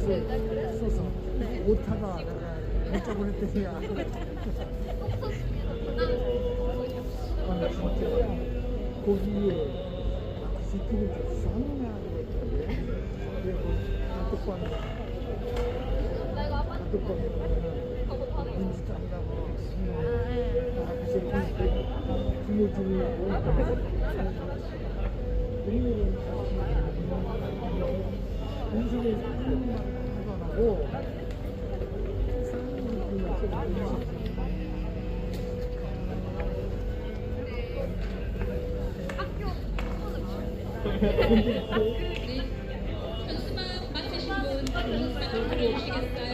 써서 오타가 문자 보냈더니 거기에 새끼를 쌍나라고 했던데 그리고 단톡방 민주당이라고 부모 중이고 인생을 하고 현수막 맡으신 분 현수막 좀 올려주시겠어요?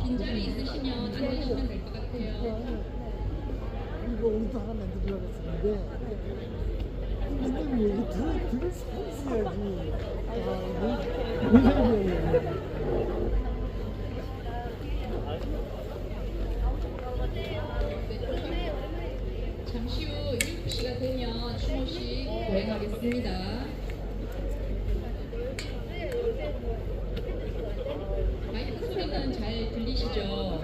빈자리 있으시면 앉으시면 될 것 같아요. 이거 우리도 하나 만들려고 했었는데 근데 뭐 이거 들을 사람 있어야지 뭔 소리야. 잠시 후 7시가 되면 추모식 거행하겠습니다. 마이크 소리는 잘 들리시죠?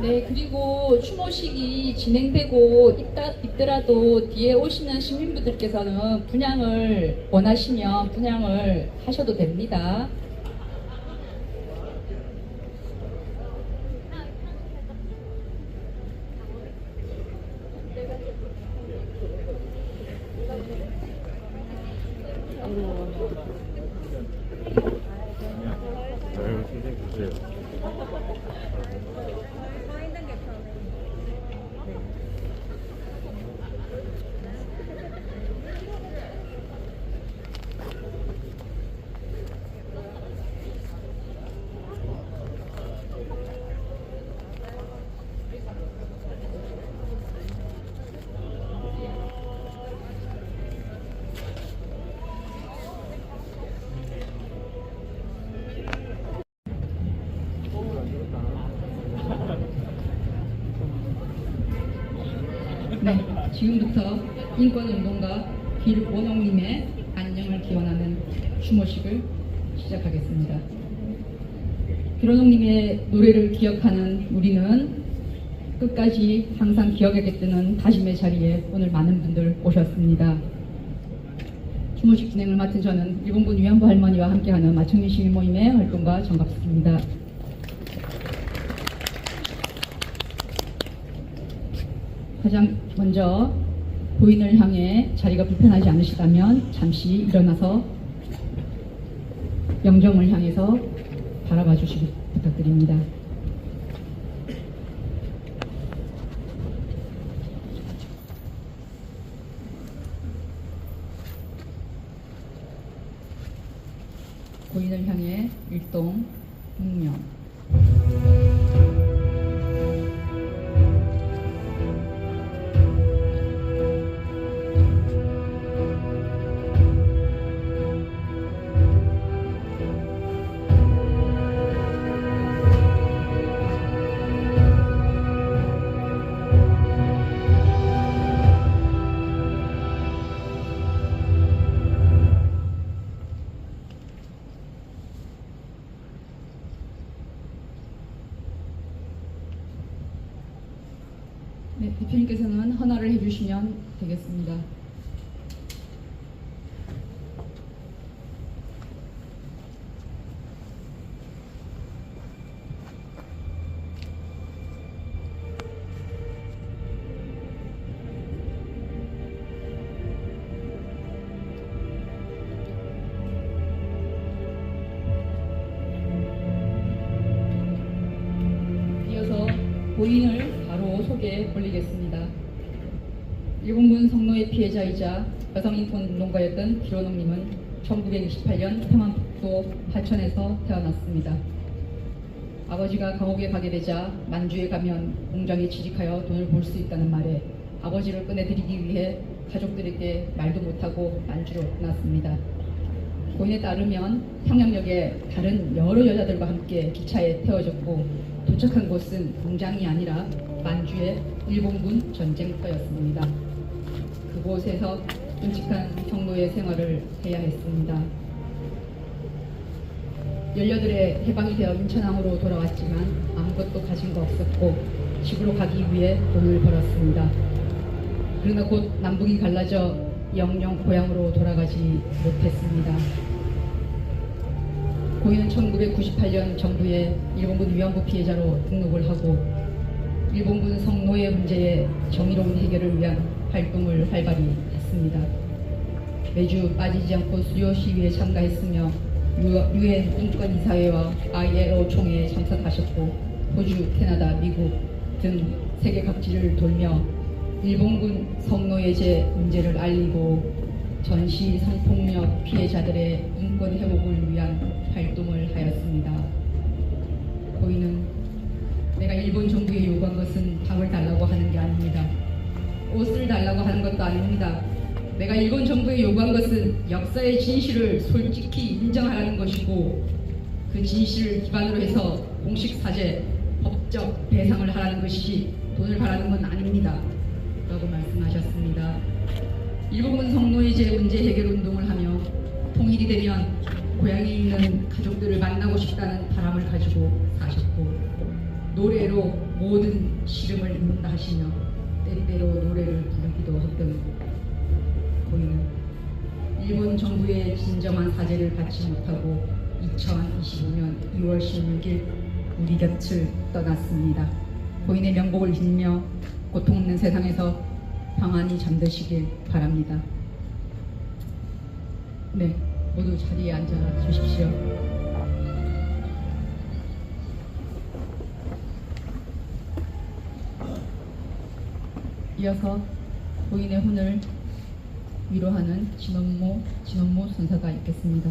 네, 그리고 추모식이 진행되고 있더라도 뒤에 오시는 시민분들께서는 분향을 원하시면 분향을 하셔도 됩니다. 선생님 보세요. 네, 지금부터 인권운동가 길원홍님의 안녕을 기원하는 추모식을 시작하겠습니다. 길원홍님의 노래를 기억하는 우리는 끝까지 항상 기억하겠다는 다짐의 자리에 오늘 많은 분들 오셨습니다. 추모식 진행을 맡은 저는 일본군 위안부 할머니와 함께하는 마청리 시민모임의 활동가 정갑숙입니다. 가장 먼저 고인을 향해 자리가 불편하지 않으시다면 잠시 일어나서 영정을 향해서 바라봐 주시기 부탁드립니다. 고인을 향해 일동 묵명. 네, 대표님께서는 헌화를 해주시면 되겠습니다. 이어서 고인을 바로 소개해 올리겠습니다. 일본군 성노예 피해자이자 여성인권운동가였던 길원홍님은 1928년 평안북도 하천에서 태어났습니다. 아버지가 감옥에 가게 되자 만주에 가면 공장에 취직하여 돈을 벌 수 있다는 말에 아버지를 꺼내드리기 위해 가족들에게 말도 못하고 만주로 떠났습니다. 고인에 따르면 평양역에 다른 여러 여자들과 함께 기차에 태워졌고 도착한 곳은 공장이 아니라 만주의 일본군 전쟁터였습니다. 그곳에서 끔찍한 경로의 생활을 해야 했습니다. 18에 해방이 되어 인천항으로 돌아왔지만 아무것도 가진 거 없었고 집으로 가기 위해 돈을 벌었습니다. 그러나 곧 남북이 갈라져 영영 고향으로 돌아가지 못했습니다. 고인은 1998년 정부의 일본군 위안부 피해자로 등록을 하고 일본군 성노예 문제의 정의로운 해결을 위한 활동을 활발히 했습니다. 매주 빠지지 않고 수요 시위에 참가했으며 유엔 인권이사회와 ILO 총회에 참석하셨고 호주, 캐나다, 미국 등 세계 각지를 돌며 일본군 성노예제 문제를 알리고 전시 성폭력 피해자들의 인권 회복을 위한 활동을 하였습니다. 고인은 내가 일본 정부에 요구한 것은 밥을 달라고 하는 게 아닙니다. 옷을 달라고 하는 것도 아닙니다. 내가 일본 정부에 요구한 것은 역사의 진실을 솔직히 인정하라는 것이고 그 진실을 기반으로 해서 공식 사죄, 법적 배상을 하라는 것이지 돈을 바라는 건 아닙니다. 라고 말씀하셨습니다. 일본군 성노예제 문제 해결 운동을 하며 통일이 되면 고향에 있는 가족들을 만나고 싶다는 바람을 가지고 사셨고 노래로 모든 시름을 잊는다 하시며 때때로 노래를 부르기도 했던 고인은 일본 정부의 진정한 사죄를 받지 못하고 2025년 2월 16일 우리 곁을 떠났습니다. 고인의 명복을 빌며 고통 없는 세상에서 평안히 잠드시길 바랍니다. 네, 모두 자리에 앉아 주십시오. 이어서 고인의 혼을 위로하는 진원모 선사가 있겠습니다.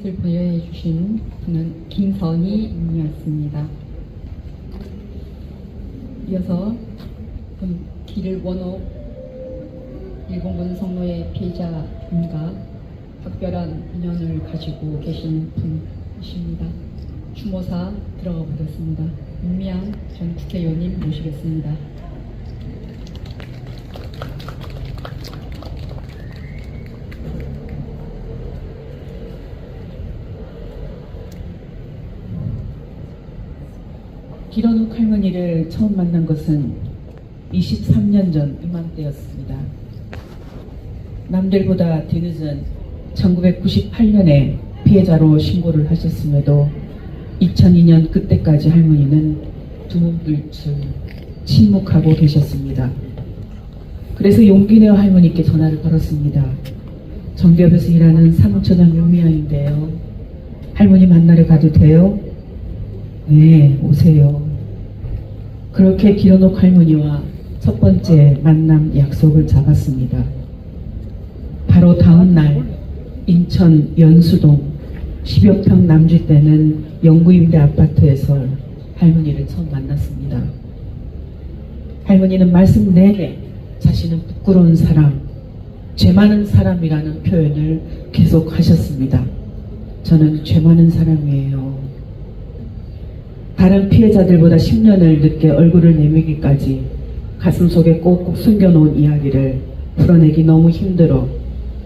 이것을 보여주신 분은 김선희 님이었습니다. 이어서 길을 원옥 일본군 성노예 피해자분과 각별한 인연을 가지고 계신 분이십니다. 추모사 들어가 보겠습니다. 윤미향 전 국회의원님 모시겠습니다. 길원욱 할머니를 처음 만난 것은 23년 전 이맘때였습니다. 남들보다 뒤늦은 1998년에 피해자로 신고를 하셨음에도 2002년 그때까지 할머니는 두문불출 침묵하고 계셨습니다. 그래서 용기 내어 할머니께 전화를 걸었습니다. 정비업에서 일하는 사무처장 윤미향인데요. 할머니 만나러 가도 돼요? 네, 오세요. 그렇게 길어놓고 할머니와 첫 번째 만남 약속을 잡았습니다. 바로 다음 날 인천 연수동 10여 평 남주되는 영구임대 아파트에서 할머니를 처음 만났습니다. 할머니는 말씀 내내 자신은 부끄러운 사람, 죄 많은 사람이라는 표현을 계속 하셨습니다. 저는 죄 많은 사람이에요. 다른 피해자들보다 10년을 늦게 얼굴을 내밀기까지 가슴속에 꼭꼭 숨겨놓은 이야기를 풀어내기 너무 힘들어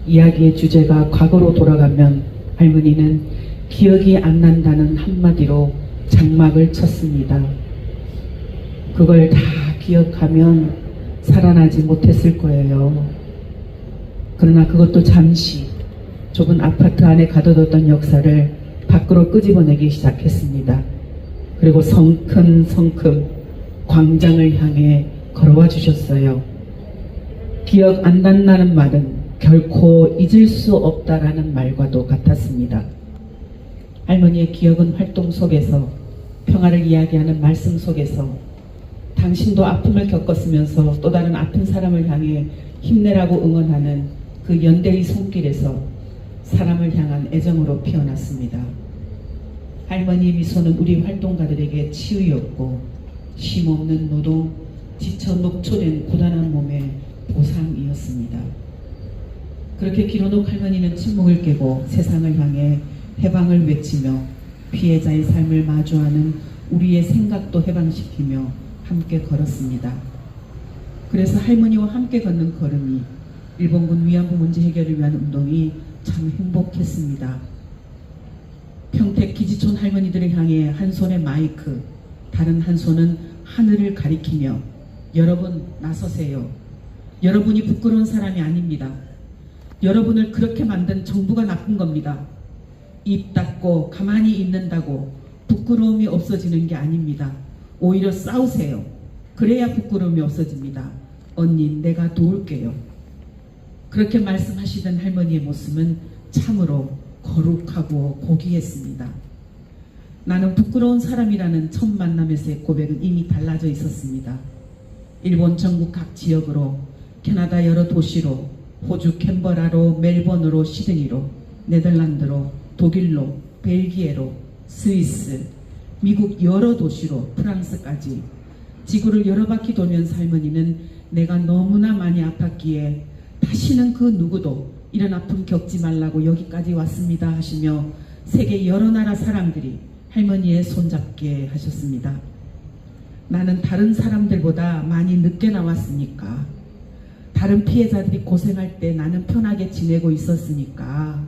이야기의 주제가 과거로 돌아가면 할머니는 기억이 안 난다는 한마디로 장막을 쳤습니다. 그걸 다 기억하면 살아나지 못했을 거예요. 그러나 그것도 잠시 좁은 아파트 안에 가둬뒀던 역사를 밖으로 끄집어내기 시작했습니다. 그리고 성큼성큼 광장을 향해 걸어와 주셨어요. 기억 안 난다는 말은 결코 잊을 수 없다라는 말과도 같았습니다. 할머니의 기억은 활동 속에서, 평화를 이야기하는 말씀 속에서, 당신도 아픔을 겪었으면서 또 다른 아픈 사람을 향해 힘내라고 응원하는 그 연대의 손길에서 사람을 향한 애정으로 피어났습니다. 할머니의 미소는 우리 활동가들에게 치유였고 쉼없는 노동, 지쳐 녹초된 고단한 몸의 보상이었습니다. 그렇게 길어놓고 할머니는 침묵을 깨고 세상을 향해 해방을 외치며 피해자의 삶을 마주하는 우리의 생각도 해방시키며 함께 걸었습니다. 그래서 할머니와 함께 걷는 걸음이 일본군 위안부 문제 해결을 위한 운동이 참 행복했습니다. 평택 기지촌 할머니들을 향해 한 손에 마이크, 다른 한 손은 하늘을 가리키며 여러분 나서세요. 여러분이 부끄러운 사람이 아닙니다. 여러분을 그렇게 만든 정부가 나쁜 겁니다. 입 닫고 가만히 있는다고 부끄러움이 없어지는 게 아닙니다. 오히려 싸우세요. 그래야 부끄러움이 없어집니다. 언니, 내가 도울게요. 그렇게 말씀하시던 할머니의 모습은 참으로 거룩하고 고귀했습니다. 나는 부끄러운 사람이라는 첫 만남에서의 고백은 이미 달라져 있었습니다. 일본 전국 각 지역으로, 캐나다 여러 도시로, 호주 캔버라로, 멜번으로, 시드니로, 네덜란드로, 독일로, 벨기에로, 스위스, 미국 여러 도시로, 프랑스까지 지구를 여러 바퀴 돌면서 할머니는 내가 너무나 많이 아팠기에 다시는 그 누구도 이런 아픔 겪지 말라고 여기까지 왔습니다 하시며 세계 여러 나라 사람들이 할머니의 손잡게 하셨습니다. 나는 다른 사람들보다 많이 늦게 나왔으니까, 다른 피해자들이 고생할 때 나는 편하게 지내고 있었으니까,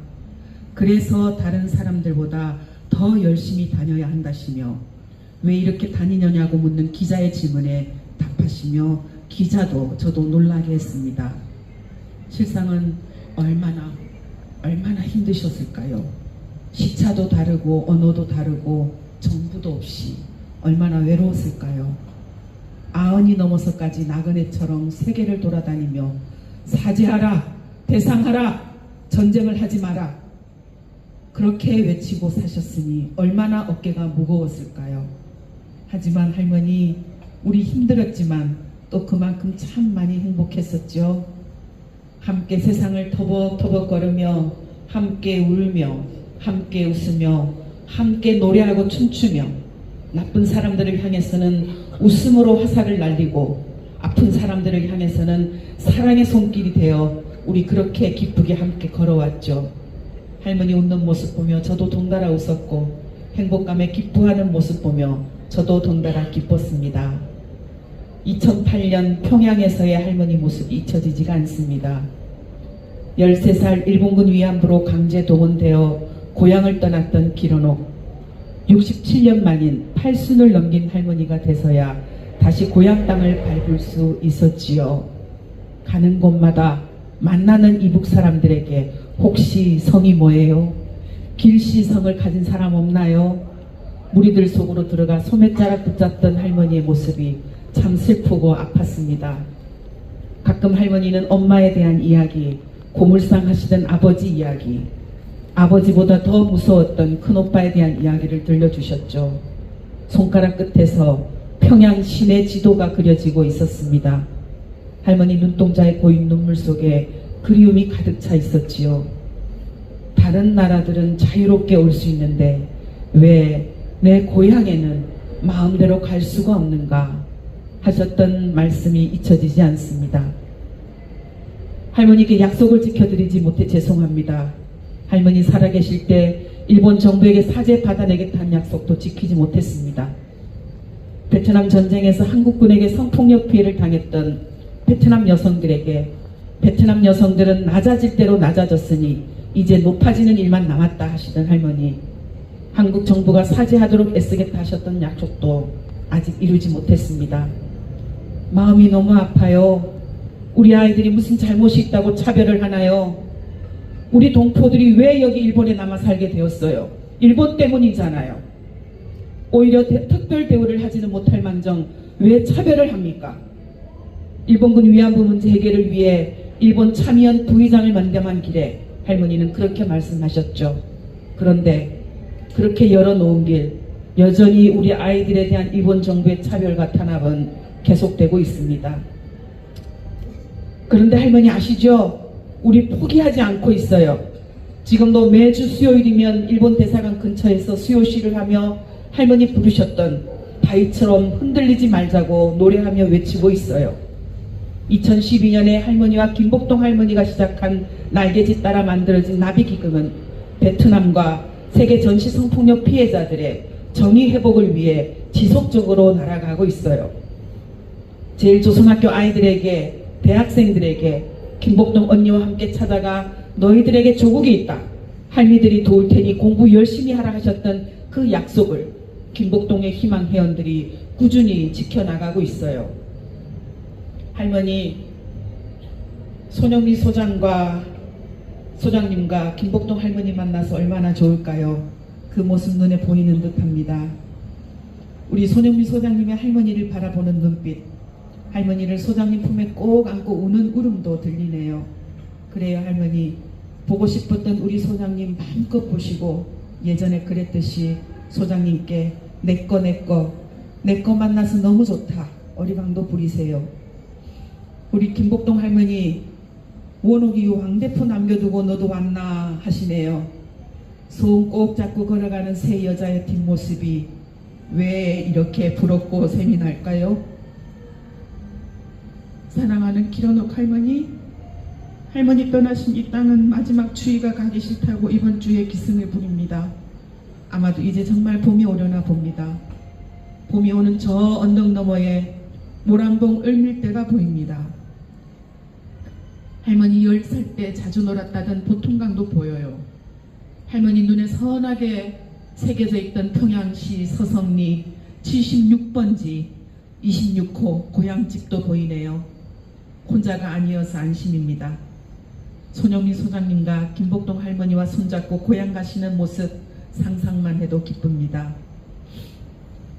그래서 다른 사람들보다 더 열심히 다녀야 한다시며 왜 이렇게 다니느냐고 묻는 기자의 질문에 답하시며 기자도 저도 놀라게 했습니다. 실상은 얼마나 힘드셨을까요? 시차도 다르고 언어도 다르고 정부도 없이 얼마나 외로웠을까요? 90이 넘어서까지 나그네처럼 세계를 돌아다니며 사죄하라, 배상하라, 전쟁을 하지 마라, 그렇게 외치고 사셨으니 얼마나 어깨가 무거웠을까요? 하지만 할머니, 우리 힘들었지만 또 그만큼 참 많이 행복했었죠. 함께 세상을 터벅터벅 걸으며 함께 울며 함께 웃으며 함께 노래하고 춤추며 나쁜 사람들을 향해서는 웃음으로 화살을 날리고 아픈 사람들을 향해서는 사랑의 손길이 되어 우리 그렇게 기쁘게 함께 걸어왔죠. 할머니 웃는 모습 보며 저도 동달아 웃었고 행복감에 기뻐하는 모습 보며 저도 동달아 기뻤습니다. 2008년 평양에서의 할머니 모습이 잊혀지지가 않습니다. 13살 일본군 위안부로 강제 동원되어 고향을 떠났던 기론옥, 67년 만인 8순을 넘긴 할머니가 돼서야 다시 고향 땅을 밟을 수 있었지요. 가는 곳마다 만나는 이북 사람들에게 혹시 성이 뭐예요? 길시성을 가진 사람 없나요? 무리들 속으로 들어가 소매자락 붙잡던 할머니의 모습이 참 슬프고 아팠습니다. 가끔 할머니는 엄마에 대한 이야기, 고물상 하시던 아버지 이야기, 아버지보다 더 무서웠던 큰오빠에 대한 이야기를 들려주셨죠. 손가락 끝에서 평양 시내 지도가 그려지고 있었습니다. 할머니 눈동자에 고인 눈물 속에 그리움이 가득 차 있었지요. 다른 나라들은 자유롭게 올 수 있는데 왜 내 고향에는 마음대로 갈 수가 없는가 하셨던 말씀이 잊혀지지 않습니다. 할머니께 약속을 지켜드리지 못해 죄송합니다. 할머니 살아계실 때 일본 정부에게 사죄 받아내겠다는 약속도 지키지 못했습니다. 베트남 전쟁에서 한국군에게 성폭력 피해를 당했던 베트남 여성들에게 베트남 여성들은 낮아질 대로 낮아졌으니 이제 높아지는 일만 남았다 하시던 할머니, 한국 정부가 사죄하도록 애쓰겠다 하셨던 약속도 아직 이루지 못했습니다. 마음이 너무 아파요. 우리 아이들이 무슨 잘못이 있다고 차별을 하나요? 우리 동포들이 왜 여기 일본에 남아 살게 되었어요? 일본 때문이잖아요. 오히려 특별 대우를 하지는 못할 망정 왜 차별을 합니까? 일본군 위안부 문제 해결을 위해 일본 참의원 부의장을 만담한 길에 할머니는 그렇게 말씀하셨죠. 그런데 그렇게 열어놓은 길, 여전히 우리 아이들에 대한 일본 정부의 차별과 탄압은 계속되고 있습니다. 그런데 할머니 아시죠? 우리 포기하지 않고 있어요. 지금도 매주 수요일이면 일본 대사관 근처에서 수요시를 하며 할머니 부르셨던 바위처럼 흔들리지 말자고 노래하며 외치고 있어요. 2012년에 할머니와 김복동 할머니가 시작한 날개짓 따라 만들어진 나비기금은 베트남과 세계 전시 성폭력 피해자들의 정의 회복을 위해 지속적으로 날아가고 있어요. 제일조선학교 아이들에게, 대학생들에게 김복동 언니와 함께 찾아가 너희들에게 조국이 있다. 할미들이 도울 테니 공부 열심히 하라 하셨던 그 약속을 김복동의 희망 회원들이 꾸준히 지켜나가고 있어요. 할머니, 손영미 소장님과 김복동 할머니 만나서 얼마나 좋을까요? 그 모습 눈에 보이는 듯합니다. 우리 손영미 소장님의 할머니를 바라보는 눈빛, 할머니를 소장님 품에 꼭 안고 우는 울음도 들리네요. 그래요 할머니, 보고 싶었던 우리 소장님 마음껏 보시고 예전에 그랬듯이 소장님께 내꺼 만나서 너무 좋다 어리광도 부리세요. 우리 김복동 할머니, 원옥이 왕대포 남겨두고 너도 왔나 하시네요. 손 꼭 잡고 걸어가는 새 여자의 뒷모습이 왜 이렇게 부럽고 샘이 날까요? 사랑하는 기런옥 할머니, 할머니 떠나신 이 땅은 마지막 추위가 가기 싫다고 이번 주에 기승을 부립니다. 아마도 이제 정말 봄이 오려나 봅니다. 봄이 오는 저 언덕 너머에 모란봉 을밀대가 보입니다. 할머니 10살 때 자주 놀았다던 보통강도 보여요. 할머니 눈에 선하게 새겨져 있던 평양시 서성리 76번지 26호 고향집도 보이네요. 혼자가 아니어서 안심입니다. 손영미 소장님과 김복동 할머니와 손잡고 고향 가시는 모습 상상만 해도 기쁩니다.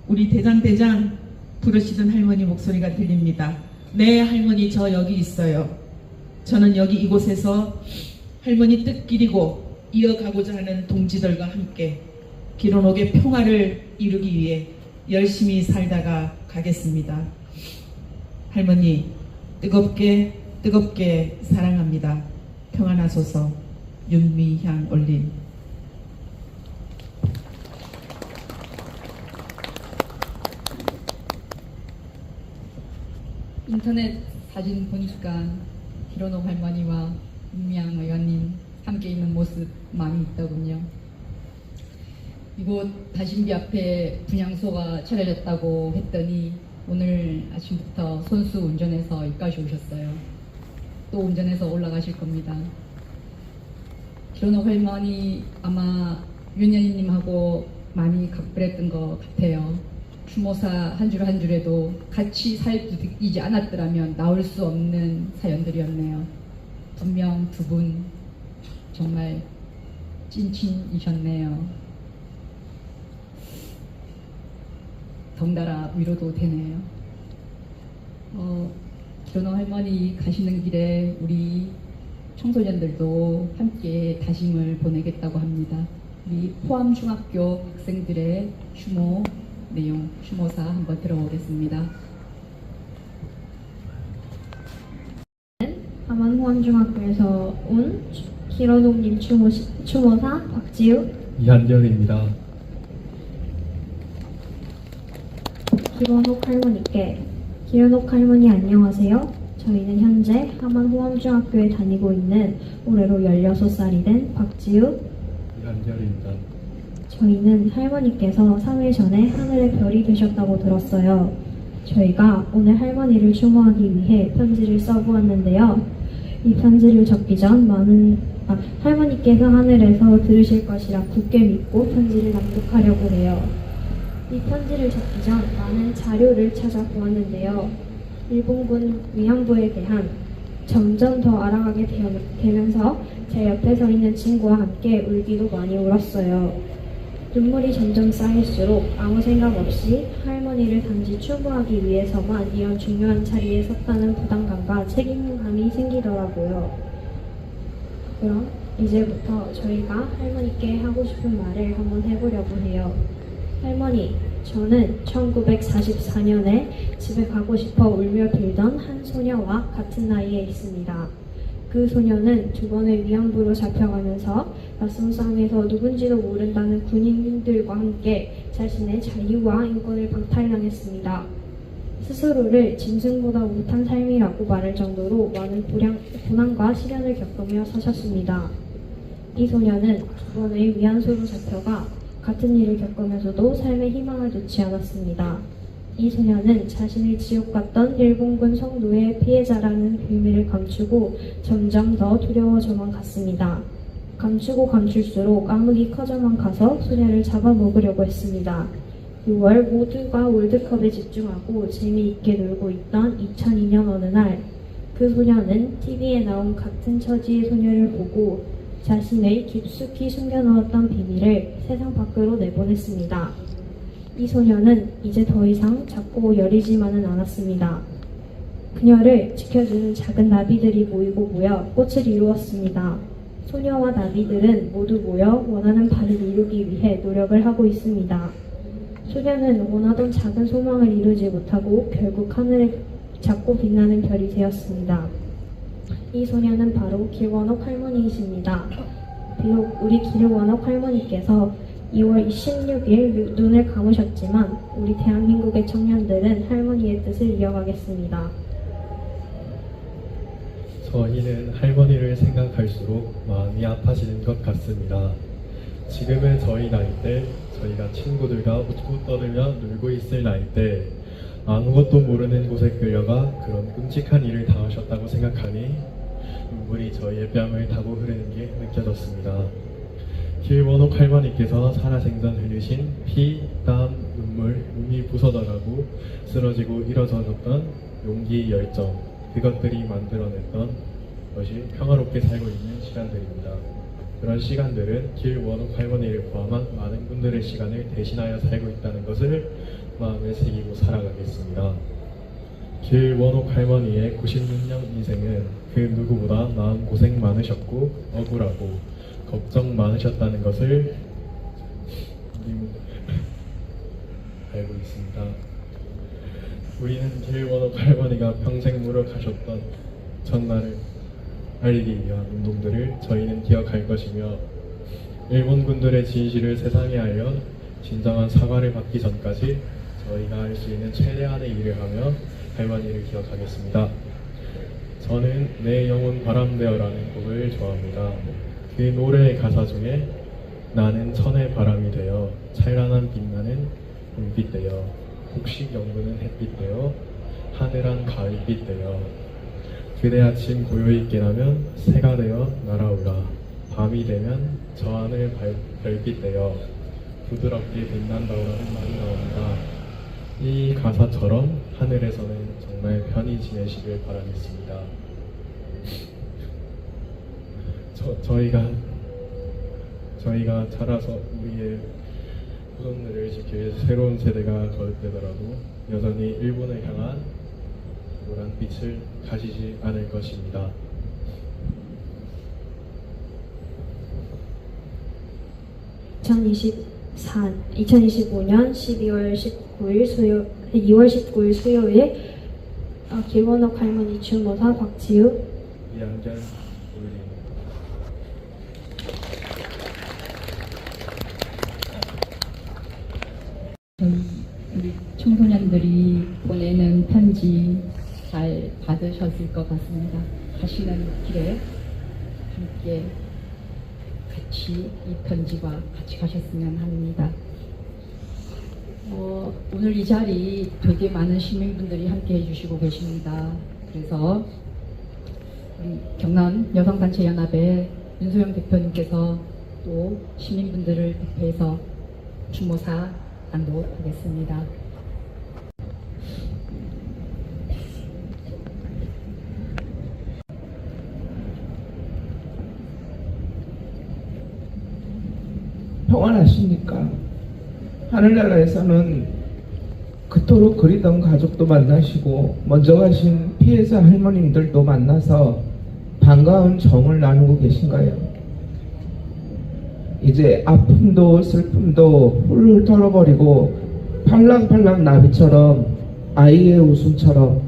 우리 대장 부르시던 할머니 목소리가 들립니다. 네 할머니, 저 여기 있어요. 저는 여기 이곳에서 할머니 뜻길이고 이어가고자 하는 동지들과 함께 기론옥의 평화를 이루기 위해 열심히 살다가 가겠습니다. 할머니, 뜨겁게 사랑합니다. 평안하소서. 윤미향 올림. 인터넷 사진 보니까 기론옥 할머니와 윤미향 의원님 함께 있는 모습 많이 있더군요. 이곳 다신비 앞에 분향소가 차려졌다고 했더니 오늘 아침부터 손수 운전해서 여기까지 오셨어요. 또 운전해서 올라가실 겁니다. 기론옥 할머니 아마 윤현희님하고 많이 각별했던 것 같아요. 추모사 한 줄 한 줄에도 같이 살이지 않았더라면 나올 수 없는 사연들이었네요. 분명 두 분 정말 찐친이셨네요. 덩달아 위로도 되네요. 기론옥 할머니 가시는 길에 우리 청소년들도 함께 다짐을 보내겠다고 합니다. 우리 포암중학교 학생들의 추모 내용, 추모사 한번 들어보겠습니다. 함안호암중학교에서 온 기론옥님 추모사 박지우, 이한결입니다. 기론옥 할머니께 기론옥 할머니 안녕하세요. 저희는 현재 함안호암중학교에 다니고 있는 올해로 16살이 된 박지우, 이한결입니다. 저희는 할머니께서 3일 전에 하늘의 별이 되셨다고 들었어요. 저희가 오늘 할머니를 추모하기 위해 편지를 써보았는데요. 이 편지를 적기 전 할머니께서 하늘에서 들으실 것이라 굳게 믿고 편지를 낭독하려고 해요. 이 편지를 적기 전 많은 자료를 찾아보았는데요. 일본군 위안부에 대한 점점 더 알아가게 되면서 제 옆에 서 있는 친구와 함께 울기도 많이 울었어요. 눈물이 점점 쌓일수록 아무 생각 없이 할머니를 단지 추모하기 위해서만 이런 중요한 자리에 섰다는 부담감과 책임감이 생기더라고요. 그럼 이제부터 저희가 할머니께 하고 싶은 말을 한번 해보려고 해요. 할머니, 저는 1944년에 집에 가고 싶어 울며 빌던 한 소녀와 같은 나이에 있습니다. 그 소녀는 두 번의 위안부로 잡혀가면서 낯선 땅에서 누군지도 모른다는 군인들과 함께 자신의 자유와 인권을 방탈당했습니다. 스스로를 짐승보다 못한 삶이라고 말할 정도로 많은 고난과 시련을 겪으며 사셨습니다. 이 소녀는 두 번의 위안소로 잡혀가 같은 일을 겪으면서도 삶의 희망을 놓지 않았습니다. 이 소녀는 자신을 지옥 같던 일본군 성노예 피해자라는 비밀을 감추고 점점 더 두려워져만 갔습니다. 감추고 감출수록 암흑이 커져만 가서 소녀를 잡아먹으려고 했습니다. 6월 모두가 월드컵에 집중하고 재미있게 놀고 있던 2002년 어느 날, 그 소녀는 TV에 나온 같은 처지의 소녀를 보고 자신의 깊숙이 숨겨놓았던 비밀을 세상 밖으로 내보냈습니다. 이 소녀는 이제 더 이상 작고 여리지만은 않았습니다. 그녀를 지켜주는 작은 나비들이 모여 꽃을 이루었습니다. 소녀와 나비들은 모두 모여 원하는 바를 이루기 위해 노력을 하고 있습니다. 소녀는 원하던 작은 소망을 이루지 못하고 결국 하늘에 작고 빛나는 별이 되었습니다. 이 소녀는 바로 길원옥 할머니이십니다. 비록 우리 길원옥 할머니께서 2월 16일 눈을 감으셨지만 우리 대한민국의 청년들은 할머니의 뜻을 이어가겠습니다. 저희는 할머니를 생각할수록 마음이 아파지는 것 같습니다. 지금은 저희 나이 때 저희가 친구들과 웃고 떠들며 놀고 있을 나이 때 아무것도 모르는 곳에 끌려가 그런 끔찍한 일을 당하셨다고 생각하니 눈물이 저희의 뺨을 타고 흐르는 게 느껴졌습니다. 길원옥 할머니께서 살아생전 흘리신 피, 땀, 눈물, 몸이 부서져가고 쓰러지고 일어서졌던 용기, 열정, 그것들이 만들어냈던 것이 평화롭게 살고 있는 시간들입니다. 그런 시간들은 길원옥 할머니를 포함한 많은 분들의 시간을 대신하여 살고 있다는 것을 마음에 새기고 살아가겠습니다. 길원옥 할머니의 96년 인생은 그 누구보다 마음고생 많으셨고 억울하고 걱정 많으셨다는 것을 알고 있습니다. 우리는 길원옥 할머니가 평생 노력하셨던 전날을 알리기 위한 운동들을 저희는 기억할 것이며 일본군들의 진실을 세상에 알려 진정한 사과를 받기 전까지 저희가 할 수 있는 최대한의 일을 하며 할머니를 기억하겠습니다. 저는 내 영혼 바람되어라는 곡을 좋아합니다. 그 노래의 가사 중에 나는 천의 바람이 되어 찬란한 빛나는 불빛 되어 곡식 연구는 햇빛 되어 하늘한 가을빛 되어 그대 아침 고요히 깨나면 새가 되어 날아오라 밤이 되면 저 하늘 별빛 되어 부드럽게 빛난다오라는 말이 나옵니다. 이 가사처럼 하늘에서는 정말 편히 지내시길 바라겠습니다. 저희가 자라서 우리의 후손들을 지키기 위해서 새로운 세대가 거듭되더라도 여전히 일본을 향한 노란 빛을 가지지 않을 것입니다. 2025년 2월 19일 수요일 김원옥 할머니 추모사 박지우 이한결 올림 우리 청소년들이 보내는 편지 잘 받으셨을 것 같습니다. 가시는 길에 함께 같이 이 편지와 같이 가셨으면 합니다. 오늘 이 자리 되게 많은 시민분들이 함께 해주시고 계십니다. 그래서 우리 경남 여성단체연합의 윤소영 대표님께서 또 시민분들을 대표해서 추모사 낭독하겠습니다. 평안하십니까? 하늘나라에서는 그토록 그리던 가족도 만나시고 먼저 가신 피해자 할머님들도 만나서 반가운 정을 나누고 계신가요? 이제 아픔도 슬픔도 훌훌 털어버리고 팔랑팔랑 나비처럼 아이의 웃음처럼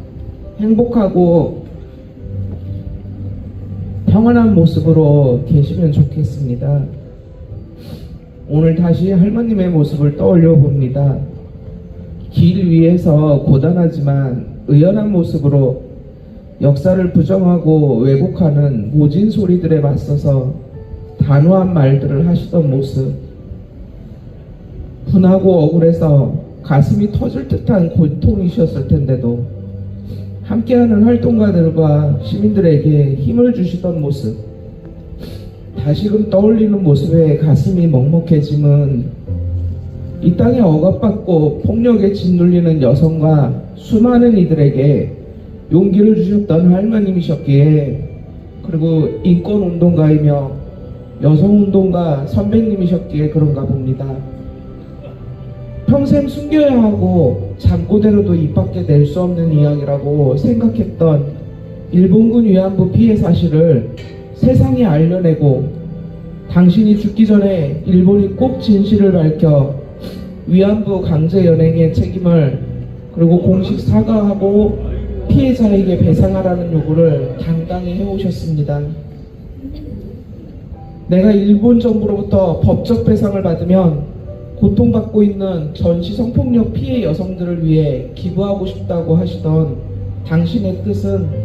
행복하고 평안한 모습으로 계시면 좋겠습니다. 오늘 다시 할머님의 모습을 떠올려 봅니다. 길 위에서 고단하지만 의연한 모습으로 역사를 부정하고 왜곡하는 모진 소리들에 맞서서 단호한 말들을 하시던 모습, 분하고 억울해서 가슴이 터질 듯한 고통이셨을 텐데도 함께하는 활동가들과 시민들에게 힘을 주시던 모습, 다시금 떠올리는 모습에 가슴이 먹먹해짐은 이 땅에 억압받고 폭력에 짓눌리는 여성과 수많은 이들에게 용기를 주셨던 할머님이셨기에, 그리고 인권운동가이며 여성운동가 선배님이셨기에 그런가 봅니다. 평생 숨겨야 하고 잠꼬대로도 입 밖에 낼 수 없는 이야기라고 생각했던 일본군 위안부 피해 사실을 세상에 알려내고 당신이 죽기 전에 일본이 꼭 진실을 밝혀 위안부 강제 연행의 책임을 그리고 공식 사과하고 피해자에게 배상하라는 요구를 당당히 해오셨습니다. 내가 일본 정부로부터 법적 배상을 받으면 고통받고 있는 전시 성폭력 피해 여성들을 위해 기부하고 싶다고 하시던 당신의 뜻은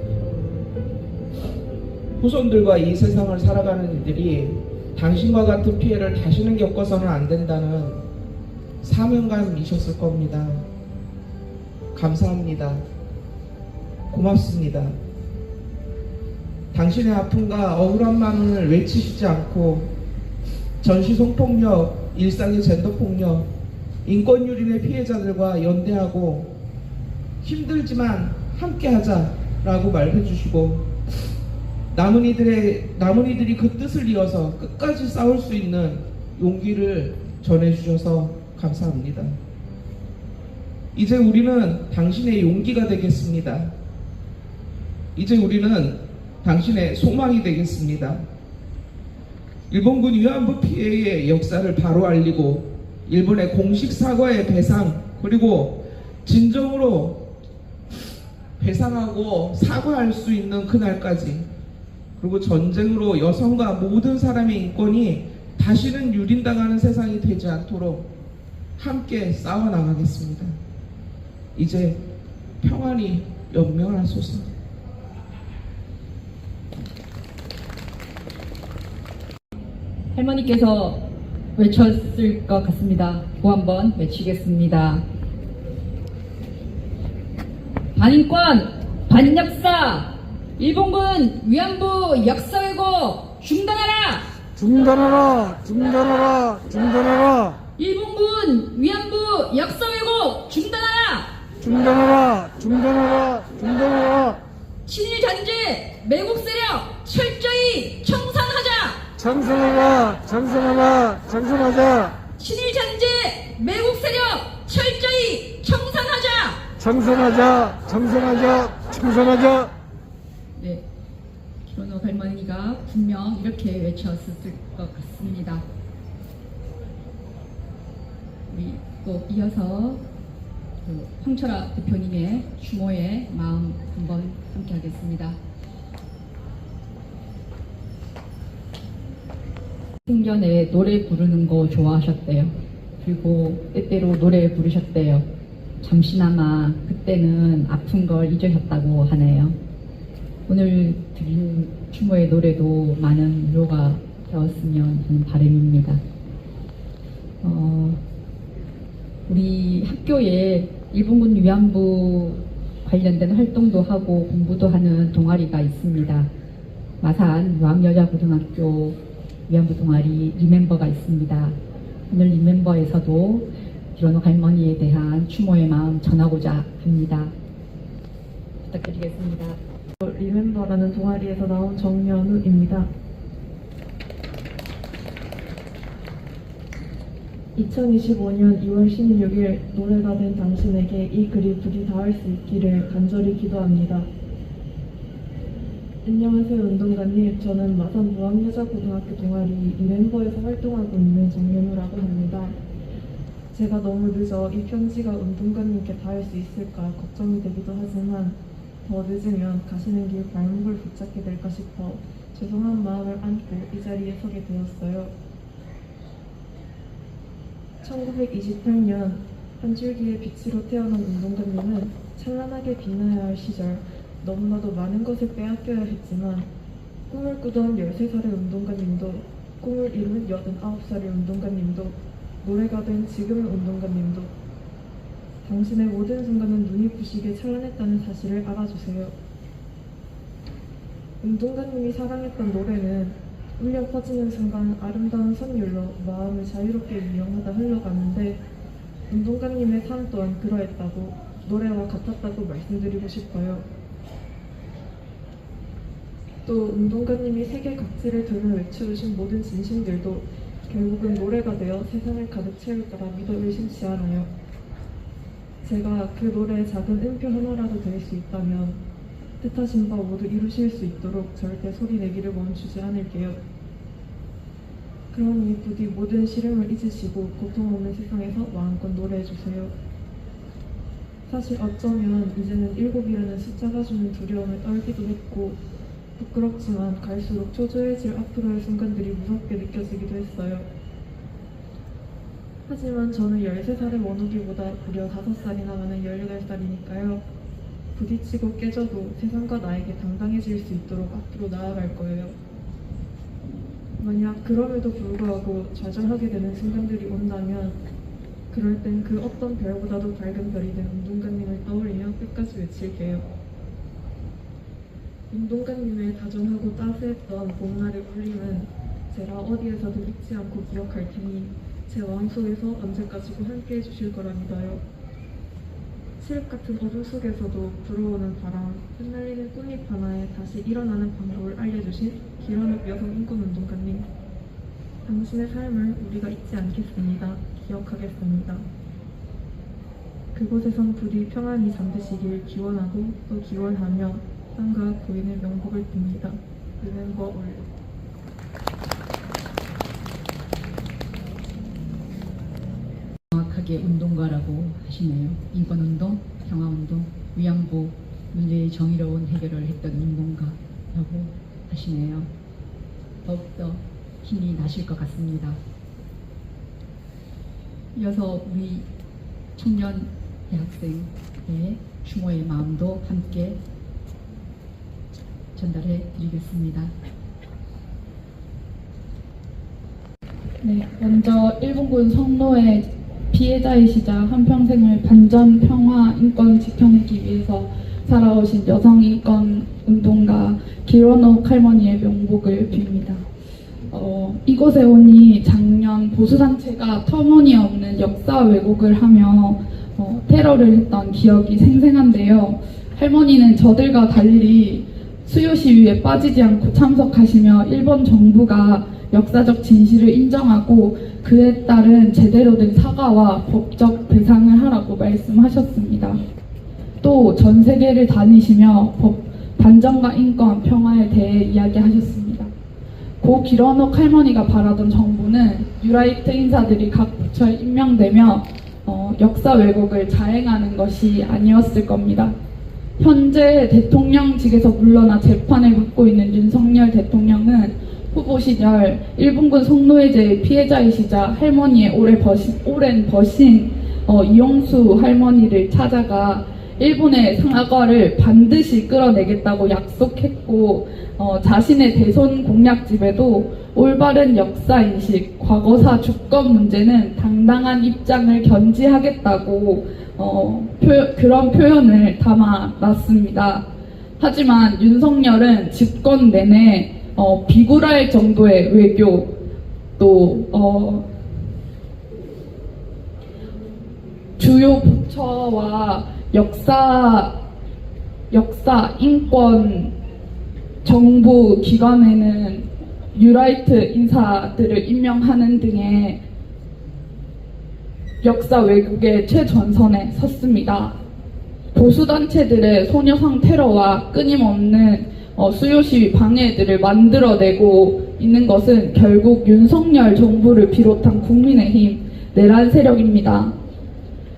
후손들과 이 세상을 살아가는 이들이 당신과 같은 피해를 다시는 겪어서는 안 된다는 사명감이셨을 겁니다. 감사합니다. 고맙습니다. 당신의 아픔과 억울함만을 외치시지 않고 전시 성폭력, 일상의 젠더폭력, 인권유린의 피해자들과 연대하고 힘들지만 함께하자라고 말해주시고 남은 이들이 그 뜻을 이어서 끝까지 싸울 수 있는 용기를 전해주셔서 감사합니다. 이제 우리는 당신의 용기가 되겠습니다. 이제 우리는 당신의 소망이 되겠습니다. 일본군 위안부 피해의 역사를 바로 알리고 일본의 공식 사과의 배상, 그리고 진정으로 배상하고 사과할 수 있는 그날까지, 그리고 전쟁으로 여성과 모든 사람의 인권이 다시는 유린당하는 세상이 되지 않도록 함께 싸워나가겠습니다. 이제 평안히 연명하소서. 할머니께서 외쳤을 것 같습니다. 또 한번 외치겠습니다. 반인권, 반역사, 일본군 위안부 역사 왜곡 중단하라! 중단하라! 중단하라! 중단하라! 일본군 위안부 역사 왜곡 중단하라! 중단하라! 중단하라! 중단하라! 친일 잔재 매국 세력 철저히 청산하자! 청산하라! 청산하라! 청산하자! 친일 잔재 매국 세력 철저히 청산하자! 청산하자! 청산하자! 청산하자! 네, 기론호 할머니가 분명 이렇게 외쳤을 것 같습니다. 우리 또 이어서 그 황철아 대표님의 추모의 마음 한번 함께 하겠습니다. 생전에 노래 부르는 거 좋아하셨대요. 그리고 때때로 노래 부르셨대요. 잠시나마 그때는 아픈 걸 잊으셨다고 하네요. 오늘 드린 추모의 노래도 많은 위로가 되었으면 하는 바람입니다. 우리 학교에 일본군 위안부 관련된 활동도 하고 공부도 하는 동아리가 있습니다. 마산 유학여자고등학교 위안부 동아리 리멤버가 있습니다. 오늘 리멤버에서도 기론호 할머니에 대한 추모의 마음 전하고자 합니다. 부탁드리겠습니다. 리멤버라는 동아리에서 나온 정연우입니다. 2025년 2월 16일 노래가 된 당신에게 이 글이 부디 닿을 수 있기를 간절히 기도합니다. 안녕하세요 운동가님. 저는 마산 무학여자고등학교 동아리 리멤버에서 활동하고 있는 정연우라고 합니다. 제가 너무 늦어 이 편지가 운동가님께 닿을 수 있을까 걱정이 되기도 하지만 더 늦으면 가시는 길 발목을 붙잡게 될까 싶어 죄송한 마음을 안고 이 자리에 서게 되었어요. 1928년 한 줄기의 빛으로 태어난 운동가님은 찬란하게 빛나야 할 시절 너무나도 많은 것을 빼앗겨야 했지만 꿈을 꾸던 13살의 운동가님도 꿈을 이룬 89살의 운동가님도 노래가 된 지금의 운동가님도 당신의 모든 순간은 눈이 부시게 찬란했다는 사실을 알아주세요. 운동가님이 사랑했던 노래는 울려 퍼지는 순간 아름다운 선율로 마음을 자유롭게 유영하다 흘러가는데 운동가님의 삶 또한 그러했다고 노래와 같았다고 말씀드리고 싶어요. 또 운동가님이 세계 각지를 돌며 외쳐주신 모든 진심들도 결국은 노래가 되어 세상을 가득 채울 거라 믿어 의심치 않아요. 제가 그 노래의 작은 음표 하나라도 될 수 있다면 뜻하신 바 모두 이루실 수 있도록 절대 소리 내기를 멈추지 않을게요. 그러니 부디 모든 시름을 잊으시고 고통 없는 세상에서 마음껏 노래해주세요. 사실 어쩌면 이제는 7이라는 숫자가 주는 두려움을 떨기도 했고 부끄럽지만 갈수록 초조해질 앞으로의 순간들이 무섭게 느껴지기도 했어요. 하지만 저는 13살의 원욱이보다 무려 5살이나 많은 18살이니까요. 부딪히고 깨져도 세상과 나에게 당당해질 수 있도록 앞으로 나아갈 거예요. 만약 그럼에도 불구하고 좌절하게 되는 순간들이 온다면 그럴 땐 그 어떤 별보다도 밝은 별이 된 운동가님을 떠올리며 끝까지 외칠게요. 운동가님의 다정하고 따스했던 봄날의 울림은 제가 어디에서든 잊지 않고 기억할 테니 제 마음속에서 언제까지고 함께 해주실 거라 믿어요. 칠흑 같은 어둠 속에서도 불어오는 바람, 흩날리는 꽃잎 하나에 다시 일어나는 방법을 알려주신 기론욱 여성 인권운동가님, 당신의 삶을 우리가 잊지 않겠습니다. 기억하겠습니다. 그곳에선 부디 평안히 잠드시길 기원하고 또 기원하며 땅과 고인의 명복을 빕니다. 리멤버 올. 정확하게 운동가라고 하시네요. 인권운동, 평화운동, 위안부 문제의 정의로운 해결을 했던 운동가라고 하시네요. 더욱더 힘이 나실 것 같습니다. 이어서 우리 청년 대학생의 추모의 마음도 함께 전달해 드리겠습니다. 네, 먼저 일본군 성노예 피해자이시자 한평생을 반전, 평화, 인권 지켜내기 위해서 살아오신 여성 인권 운동가 기로노 할머니의 명복을 빕니다. 이곳에 오니 작년 보수단체가 터무니없는 역사 왜곡을 하며 테러를 했던 기억이 생생한데요. 할머니는 저들과 달리 수요 시위에 빠지지 않고 참석하시며 일본 정부가 역사적 진실을 인정하고 그에 따른 제대로 된 사과와 법적 배상을 하라고 말씀하셨습니다. 또 전 세계를 다니시며 반전과 인권, 평화에 대해 이야기하셨습니다. 고 기러녹 할머니가 바라던 정부는 뉴라이트 인사들이 각 부처에 임명되며 역사 왜곡을 자행하는 것이 아니었을 겁니다. 현재 대통령직에서 물러나 재판을 받고 있는 윤석열 대통령은 후보 시절 일본군 성노예제의 피해자이시자 할머니의 오랜 버신 이용수 할머니를 찾아가 일본의 사과를 반드시 끌어내겠다고 약속했고 자신의 대선 공약집에도 올바른 역사인식, 과거사 주권 문제는 당당한 입장을 견지하겠다고 그런 표현을 담아놨습니다. 하지만 윤석열은 집권 내내 비굴할 정도의 외교, 또 주요 부처와 역사, 인권, 정부 기관에는 뉴라이트 인사들을 임명하는 등의 역사 왜곡의 최전선에 섰습니다. 보수단체들의 소녀상 테러와 끊임없는 수요 시위 방해들을 만들어내고 있는 것은 결국 윤석열 정부를 비롯한 국민의힘 내란 세력입니다.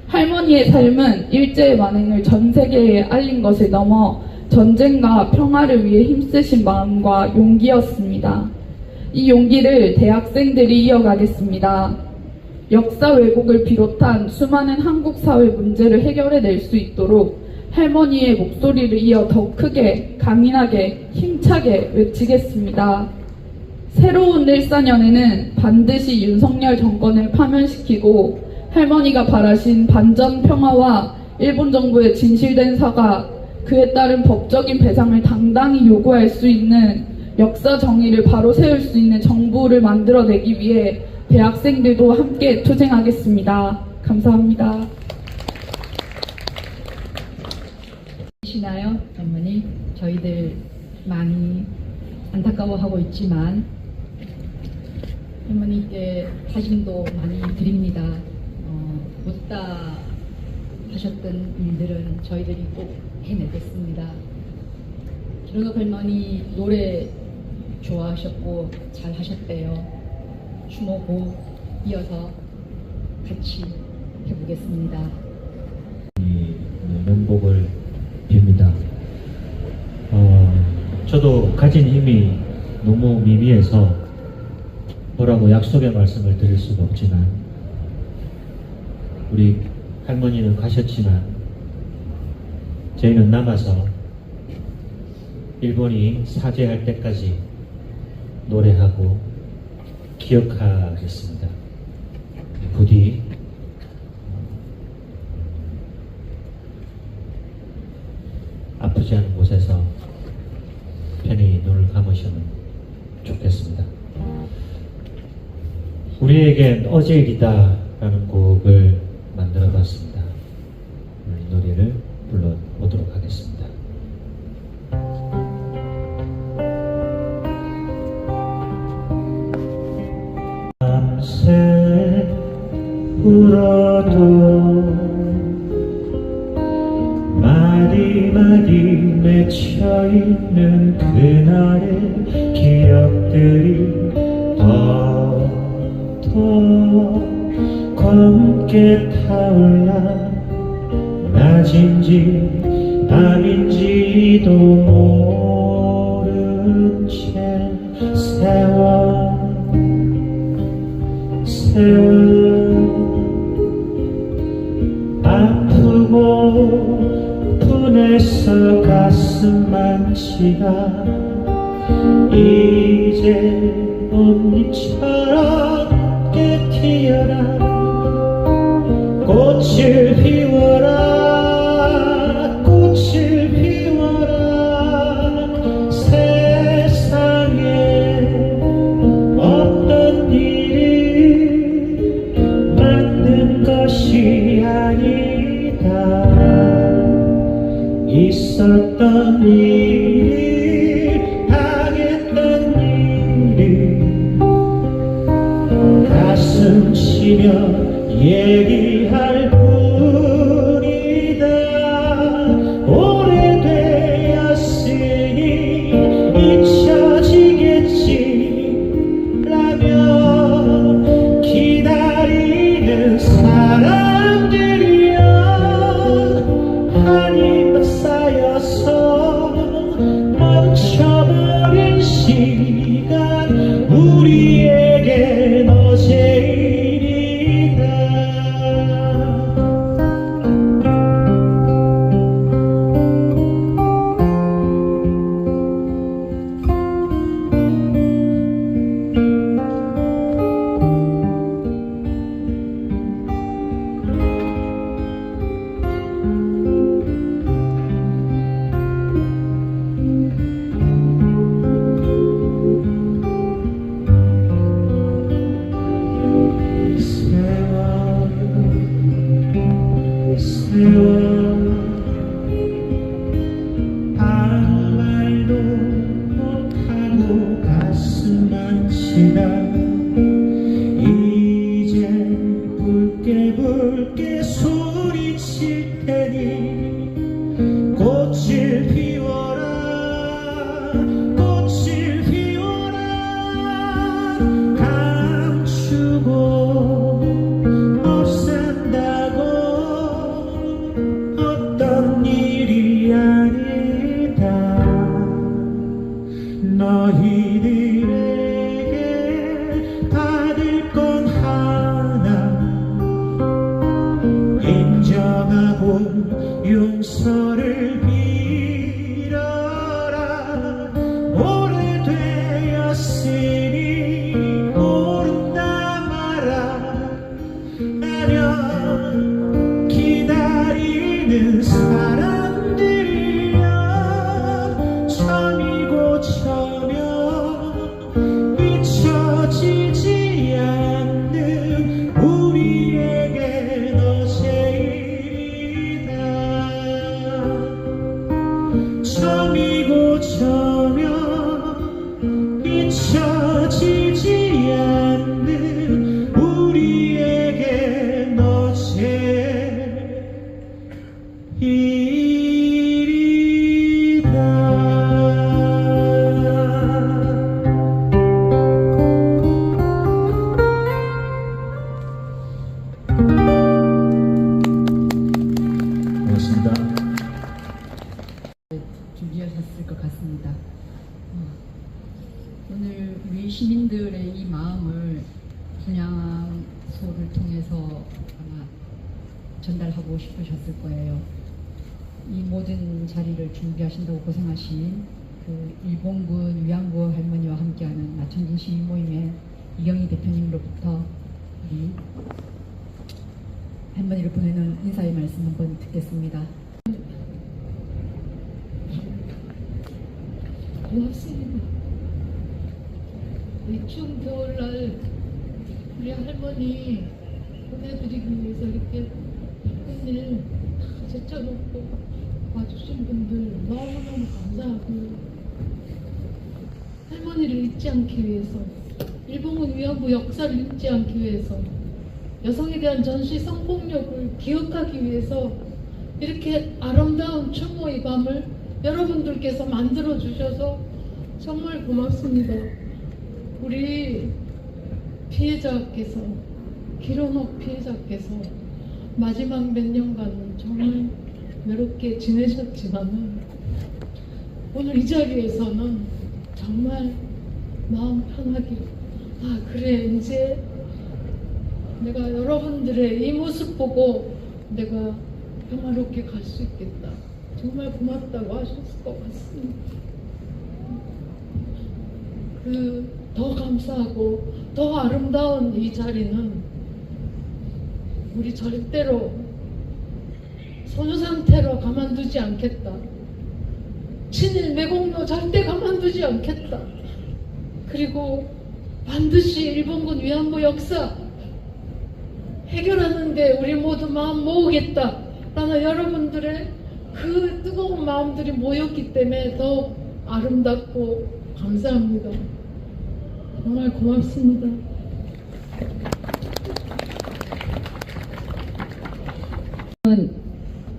할머니의 삶은 일제의 만행을 전 세계에 알린 것을 넘어 전쟁과 평화를 위해 힘쓰신 마음과 용기였습니다. 이 용기를 대학생들이 이어가겠습니다. 역사 왜곡을 비롯한 수많은 한국 사회 문제를 해결해낼 수 있도록 할머니의 목소리를 이어 더 크게, 강인하게, 힘차게 외치겠습니다. 새로운 일사년에는 반드시 윤석열 정권을 파면시키고 할머니가 바라신 반전 평화와 일본 정부의 진실된 사과, 그에 따른 법적인 배상을 당당히 요구할 수 있는 역사 정의를 바로 세울 수 있는 정부를 만들어내기 위해 대학생들도 함께 투쟁하겠습니다. 감사합니다. 시나요, 할머니? 저희들 많이 안타까워하고 있지만 할머니께 사진도 많이 드립니다. 못다 하셨던 일들은 저희들이 꼭 해내겠습니다. 기로녹 할머니 노래 좋아하셨고 잘 하셨대요. 추모곡 이어서 같이 해보겠습니다. 명복을 빕니다. 저도 가진 힘이 너무 미미해서 뭐라고 약속의 말씀을 드릴 수가 없지만 우리 할머니는 가셨지만 저희는 남아서 일본이 사죄할 때까지 노래하고 기억하겠습니다. 부디 아프지 않은 곳에서 편히 눈을 감으시면 좋겠습니다. 우리에겐 어제 일이다 라는 곡을 만들어 봤습니다. 이 노래를 불러보도록 하겠습니다. 밤새 울어도 마디마디 맺혀있는 그날의 기억들이 더 검게 타올라 낮인지 밤인지도 모른 채 세월 아프고 위해서 가슴만 치다 이제 봄잎처럼 깨튀어라 꽃을 피워라 꽃을 피워라 세상에 없던 일을 만든 것이 아니다 있었던 일 당했던 일을 가슴 치며 얘기할 뿐이다 오래되었으니 잊혀지겠지 라며 기다리는 사람들이여 한이 쌓여서 멈춰버린 시간 우리에겐 어제 아무 말도 못하고 가슴만 치다 이제 붉게 소리칠 테니 꽃을 피워라 꽃을 피워라 감추고 없앤다고 어떤 일이 아니다 너희들에게 받을 건 하나 인정하고 용서를 빌어라 오래되었으니 모른다 마라 하며 기다리는 사람들이여 점이고 저며 잊혀지지 않는 우리에겐 어제일이다 점이고 저며 잊혀지지 않는 우리에겐 고맙습니다. 준비하셨을 것 같습니다. 오늘 우리 시민들의 이 마음을 분향소를 통해서 아마 전달하고 싶으셨을 거예요. 이 모든 자리를 준비하신다고 고생하신 그 일본군 위안부 할머니와 함께하는 나천진 시민 모임의 이경희 대표님으로부터 우리 할머니를 보내는 인사의 말씀 한번 듣겠습니다. 고맙습니다. 이 추운 겨울날 우리 할머니 보내드리기 위해서 이렇게 큰일 다 제쳐놓고 와주신 분들 너무너무 감사하고 할머니를 잊지 않기 위해서 일본군 위안부 역사를 잊지 않기 위해서 여성에 대한 전시 성폭력을 기억하기 위해서 이렇게 아름다운 추모의 밤을 여러분들께서 만들어 주셔서 정말 고맙습니다. 우리 피해자께서 기론옥 피해자께서 마지막 몇 년간은 정말 외롭게 지내셨지만은 오늘 이 자리에서는 정말 마음 편하게 그래 이제 내가 여러분들의 이 모습 보고 내가 평화롭게 갈 수 있겠다. 정말 고맙다고 하셨을 것 같습니다. 더 감사하고 더 아름다운 이 자리는 우리 절대로 소녀 상태로 가만두지 않겠다. 친일 매국노 절대 가만두지 않겠다. 그리고 반드시 일본군 위안부 역사 해결하는데 우리 모두 마음 모으겠다 라는 여러분들의 그 뜨거운 마음들이 모였기 때문에 더 아름답고 감사합니다. 정말 고맙습니다.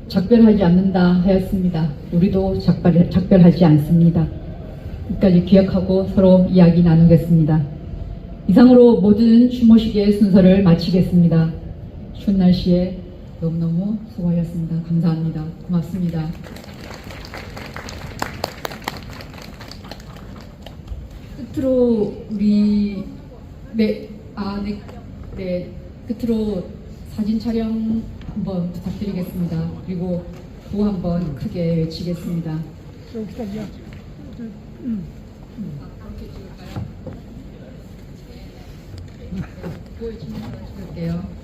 작별하지 않는다 하였습니다. 우리도 작별하지 않습니다. 끝까지 기억하고 서로 이야기 나누겠습니다. 이상으로 모든 추모식의 순서를 마치겠습니다. 추운 날씨에 너무너무 수고하셨습니다. 감사합니다. 고맙습니다. 끝으로 우리 끝으로 사진 촬영 한번 부탁드리겠습니다. 그리고 구호 한번 크게 외치겠습니다. 좀 기다려. 구호에 진행을 찍을게요.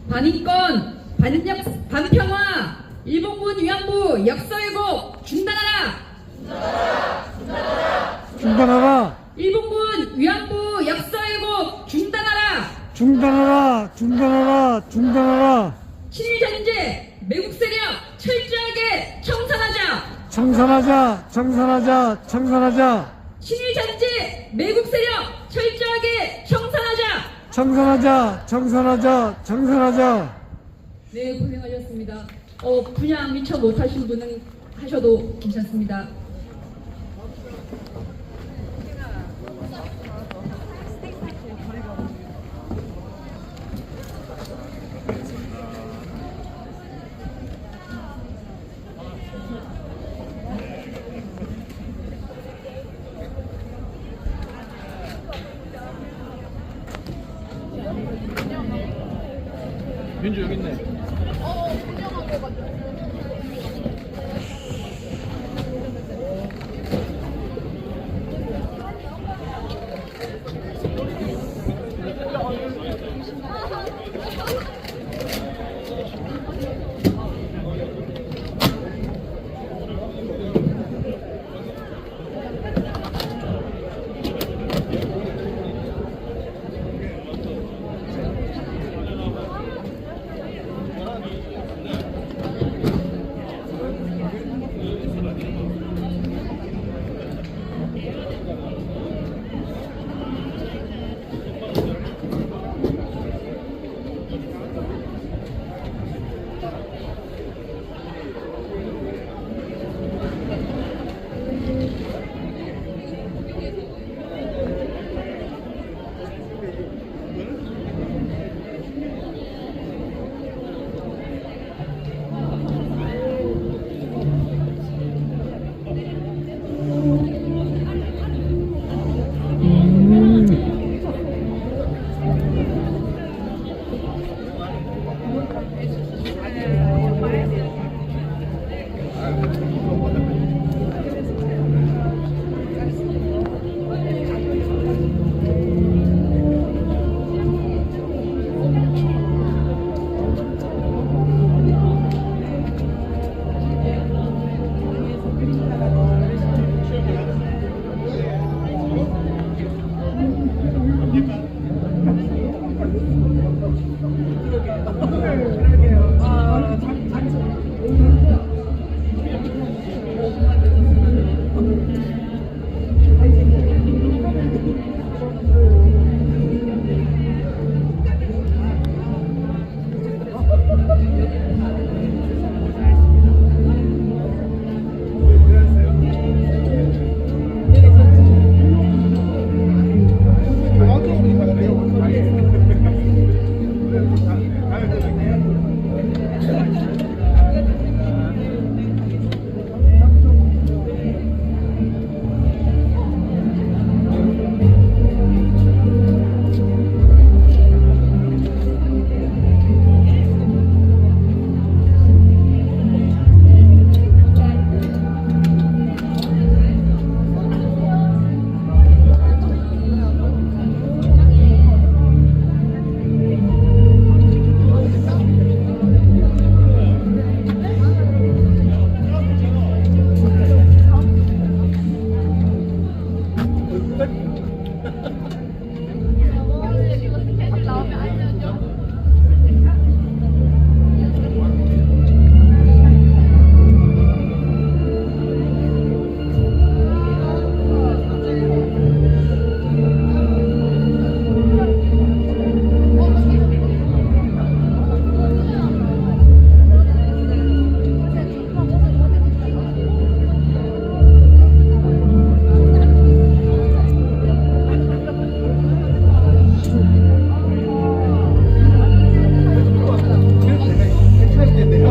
반인권, 반평화, 일본군 위안부 역사 왜곡 중단하라! 중단하라! 일본군 위안부 역사 왜곡 중단하라! 중단하라! 중단하라! 중단하라! 친일 전제 매국 세력 철저하게 청산하자! 청산하자! 청산하자! 청산하자! 친일 전제 매국 세력 철저하게 청산하자! 청산하자! 청산하자! 청산하자! 네, 고생하셨습니다. 분양 미처 못하신 분은 하셔도 괜찮습니다. 민주 여기 있네.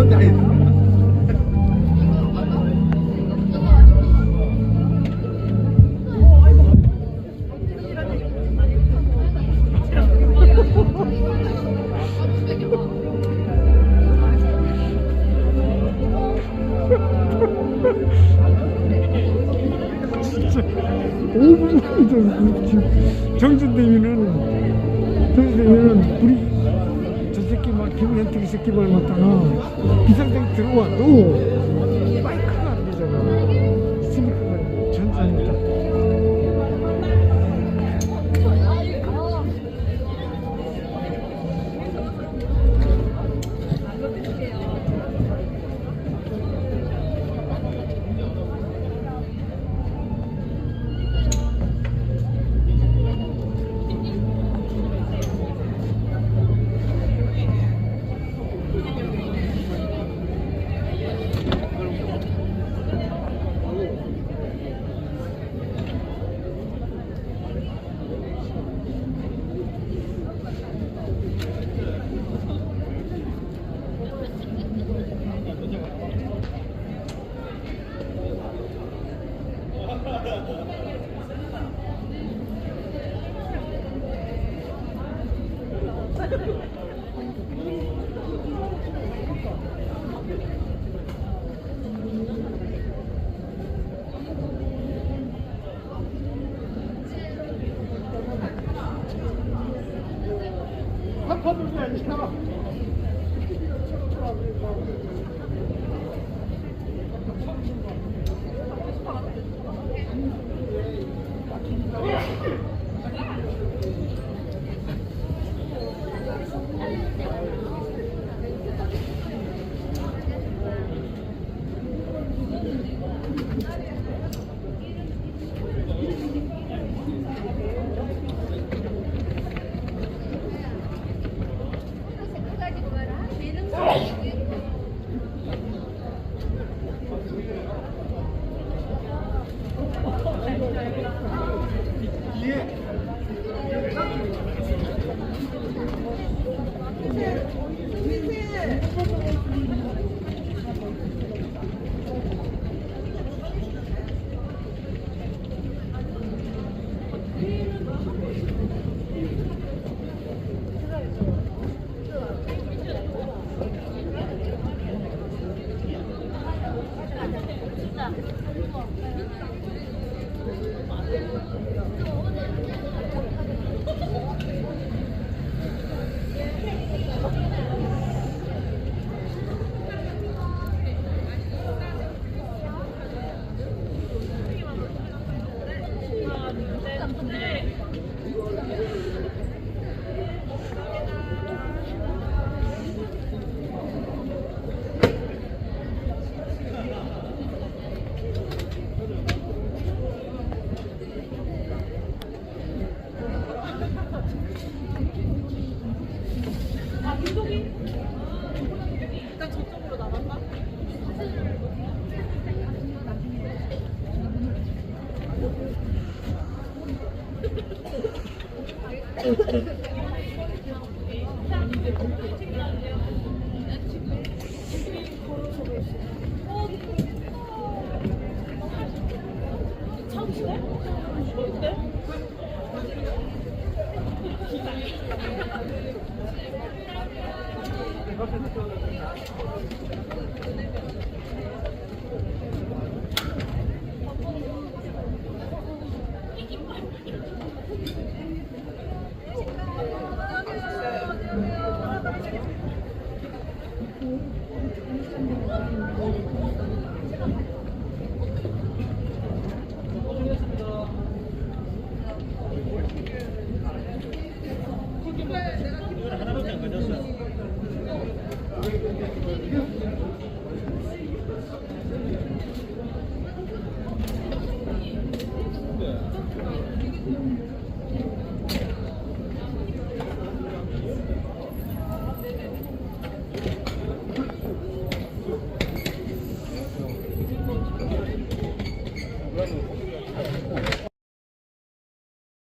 진짜 5분 정준대면은 우리 저 새끼 막 김현택 새끼 말 맞다가 비상등 들어와도 마이크가 안 되잖아. 스피커가 전자니까.